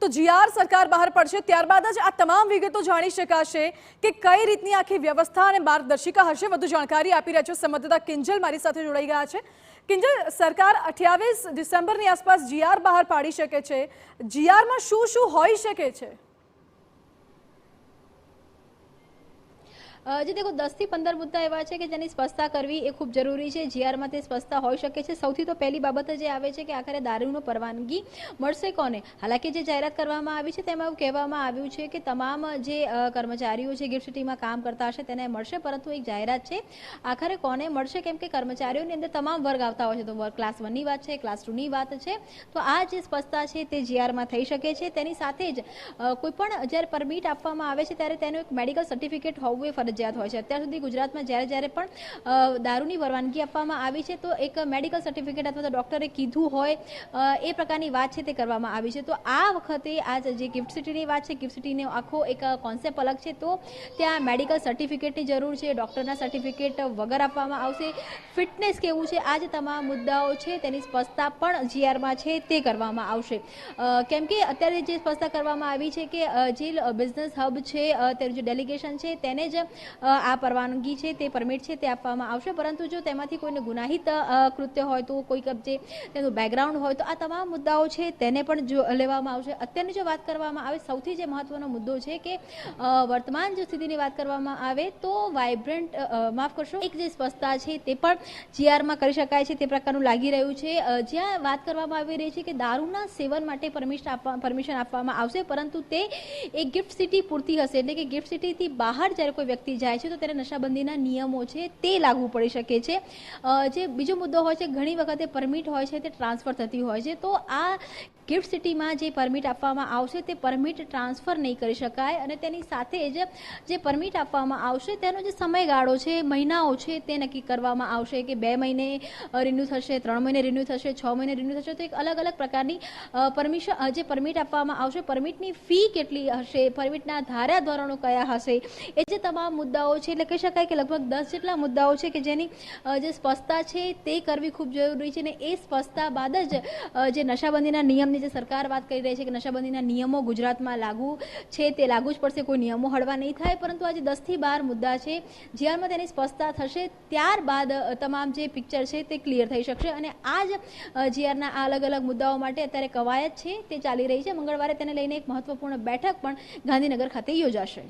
તો જીઆર સરકાર બહાર પડશે ત્યારબાદ જ આ તમામ વિગતો જાણી શકાશે કે કઈ રીતની આખી વ્યવસ્થા અને માર્ગદર્શિકા હશે। વધુ જાણકારી આપી રહ્યા છે સંવાદદાતા કિંજલ મારી સાથે જોડાઈ ગયા છે। કિંજલ, સરકાર 28 ડિસેમ્બરની આસપાસ જીઆર બહાર પાડી શકે છે। જીઆરમાં શું શું હોઈ શકે છે? જે देखो 10 થી 15 મુદ્દા એવા છે કે જેની સ્પષ્ટતા કરવી એ ખૂબ જરૂરી છે। જીઆરમાં તે સ્પષ્ટતા હોઈ શકે છે। સૌથી તો પહેલી બાબત જે આવે છે કે આખરે દારૂનો પરવાનગી મળશે કોને। હાલાકી જે જાહેરાત કરવામાં આવી છે તેમાં એવું કહેવામાં આવ્યું છે કે તમામ જે કર્મચારીઓ છે ગિફ્ટ સિટીમાં કામ કરતા હશે તેને મળશે, પરંતુ એક જાહેરાત છે આખરે કોને મળશે, કેમ કે કર્મચારીઓની અંદર તમામ વર્ગ આવતા હોય છે। તો વર્ગ ક્લાસ 1ની વાત છે, ક્લાસ 2ની વાત છે, તો આ જે સ્પષ્ટતા છે તે જીઆરમાં થઈ શકે છે। તેની સાથે જ કોઈ પણ જ્યારે પરમિટ આપવામાં આવે છે ત્યારે તેનું એક મેડિકલ સર્ટિફિકેટ હોવું એ ફરજિયાત હોય છે। અત્યાર સુધી ગુજરાતમાં જ્યારે પણ દારૂની પરવાનગી આપવામાં આવી છે તો એક મેડિકલ સર્ટિફિકેટ અથવા તો ડોક્ટરે કીધું હોય એ પ્રકારની વાત છે તે કરવામાં આવી છે। તો આ વખતે આ જે ગિફ્ટ સિટીની વાત છે, ગિફ્ટ સિટીનો આખો એક કોન્સેપ્ટ અલગ છે, તો ત્યાં મેડિકલ સર્ટિફિકેટની જરૂર છે, ડોક્ટરના સર્ટિફિકેટ વગર આપવામાં આવશે, ફિટનેસ કેવું છે, આ જે તમામ મુદ્દાઓ છે તેની સ્પષ્ટતા પણ જીઆરમાં છે તે કરવામાં આવશે। કેમ કે અત્યારે જે સ્પષ્ટતા કરવામાં આવી છે કે જે બિઝનેસ હબ છે તેનું જે ડેલિગેશન છે તેને જ આ પરવાનગી છે તે પરમિટ છે તે આપવામાં આવશે, પરંતુ જો તેમાંથી કોઈને ગુનાહિત કૃત્ય હોય તો કોઈક જે તેનું બેકગ્રાઉન્ડ હોય તો આ તમામ મુદ્દાઓ છે તેને પણ જો લેવામાં આવશે। અત્યારની જો વાત કરવામાં આવે સૌથી જે મહત્વનો મુદ્દો છે કે વર્તમાન જો સ્થિતિની વાત કરવામાં આવે તો વાઇબ્રન્ટ માફ કરશો એક જે સ્પષ્ટતા છે તે પણ જીઆરમાં કરી શકાય છે તે પ્રકારનું લાગી રહ્યું છે। જ્યાં વાત કરવામાં આવી રહી છે કે દારૂના સેવન માટે પરમિશન આપવામાં આવશે, પરંતુ તે એક ગિફ્ટ સિટી પૂરતી હશે, એટલે કે ગિફ્ટ સિટીથી બહાર જ્યારે કોઈ વ્યક્તિ જાય છે તો તેને નશાબંધીના નિયમો છે તે લાગુ પડી શકે છે। જે બીજો મુદ્દો હોય છે ઘણી વખતે પરમિટ હોય છે તે ટ્રાન્સફર થતી હોય છે, તો આ ગિફ્ટ સિટીમાં જે પરમિટ આપવામાં આવશે તે પરમિટ ટ્રાન્સફર નહીં કરી શકાય, અને તેની સાથે જ જે પરમિટ આપવામાં આવશે તેનો જે સમયગાળો છે મહિનાઓ છે તે નક્કી કરવામાં આવશે કે 2 મહિને રિન્યૂ થશે, 3 મહિને રિન્યૂ થશે, 6 મહિને રિન્યૂ થશે। તો એક અલગ અલગ પ્રકારની જે પરમિટ આપવામાં આવશે, પરમિટની ફી કેટલી હશે, પરમિટના ધારા ધોરણો કયા હશે, એ જે તમામ મુદ્દાઓ છે એટલે કહી શકાય કે લગભગ 10 જેટલા મુદ્દાઓ છે કે જેની જે સ્પષ્ટતા છે તે કરવી ખૂબ જરૂરી છે। અને એ સ્પષ્ટતા બાદ જ જે નશાબંધીના નિયમની જે સરકાર વાત કરી રહી છે કે નશાબંધીના નિયમો ગુજરાતમાં લાગુ છે તે લાગુ જ પડશે, કોઈ નિયમો હળવા નહીં થાય, પરંતુ આજે 10 થી 12 મુદ્દા છે જીઆરમાં તેની સ્પષ્ટતા થશે ત્યારબાદ તમામ જે પિક્ચર છે તે ક્લિયર થઈ શકશે। અને આ જ જીઆરના આ અલગ અલગ મુદ્દાઓ માટે અત્યારે કવાયત છે તે ચાલી રહી છે। મંગળવારે તેને લઈને એક મહત્વપૂર્ણ બેઠક પણ ગાંધીનગર ખાતે યોજાશે।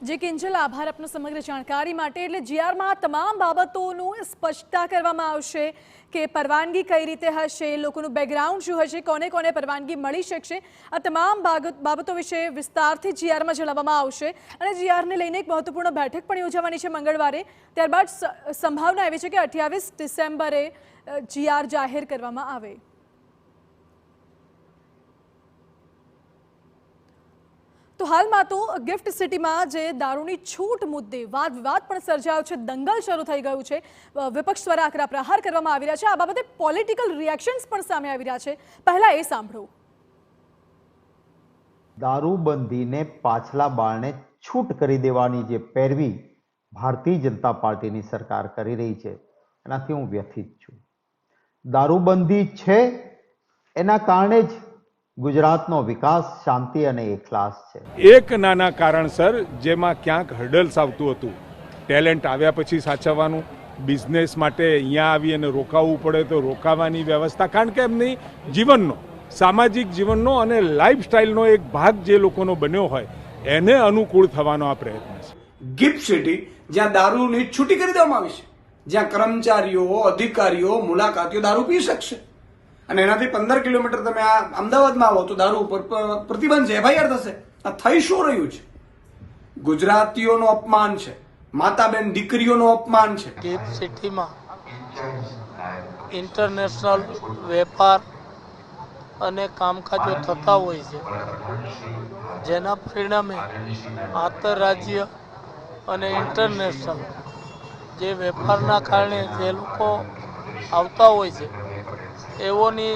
જે કિંજલ, આભાર આપનો સમગ્ર જાણકારી માટે। એટલે જીઆરમાં આ તમામ બાબતોનું સ્પષ્ટતા કરવામાં આવશે કે પરવાનગી કઈ રીતે હશે, લોકોનું બેકગ્રાઉન્ડ શું હશે, કોને કોને પરવાનગી મળી શકશે, આ તમામ બાબતો વિશે વિસ્તારથી જીઆરમાં જણાવવામાં આવશે। અને જીઆરને લઈને એક મહત્વપૂર્ણ બેઠક પણ યોજાવાની છે મંગળવારે। ત્યારબાદ સંભાવના એવી છે કે 28 ડિસેમ્બરે જીઆર જાહેર કરવામાં આવે। તો હાલમાં તો ગિફ્ટ સિટીમાં જે દારૂની છૂટ મુદ્દે વાદ વિવાદ પણ સર્જાયો છે, દંગલ શરૂ થઈ ગયું છે, વિપક્ષ દ્વારા આકરા પ્રહાર કરવામાં આવી રહ્યા છે। આ બાબતે પોલિટિકલ રિએક્શન્સ પણ સામે આવી રહ્યા છે। પહેલા એ સાંભળો। દારૂબંધીને પાછલા બારણે છૂટ કરી દેવાની જે પેરવી ભારતીય જનતા પાર્ટીની સરકાર કરી રહી છે એનાથી હું વ્યથિત છું। દારૂબંધી છે એના કારણે જ ગુજરાતનો વિકાસ, શાંતિ અને એકલાસ છે। એક નાના કારણસર જેમાં ક્યાંક હર્ડલ્સ આવતું હતું, ટેલેન્ટ આવ્યા પછી સાચવવાનું, બિઝનેસ માટે અહીંયા આવી અને રોકાવવું પડે તો રોકાવાની વ્યવસ્થા, કારણ કે એમની જીવનનો, સામાજિક જીવનનો અને લાઈફસ્ટાઈલનો એક ભાગ જે લોકોનો બન્યો હોય એને અનુકૂળ થવાનો આ પ્રયત્ન છે। ગિફ્ટ સિટી જ્યાં દારૂની છૂટી કરી દેવામાં આવી છે, જ્યાં કર્મચારીઓ, અધિકારીઓ, મુલાકાતીઓ દારૂ પી શકશે, અને એનાથી 15 કિલોમીટર તમે આ અમદાવાદમાં આવો તો દારૂ ઉપર પ્રતિબંધ છે, FIR થશે। આ થઈ શું રહ્યું છે? ગુજરાતીઓનું અપમાન છે, માતા બેન દીકરીઓનું અપમાન છે। ગિફ્ટ સિટીમાં ઇન્ટરનેશનલ વેપાર અને કામકાજો થતા હોય છે, જેના પરિણામે આંતરરાજ્ય અને ઇન્ટરનેશનલ જે વેપારના કારણે જે લોકો આવતા હોય છે એઓની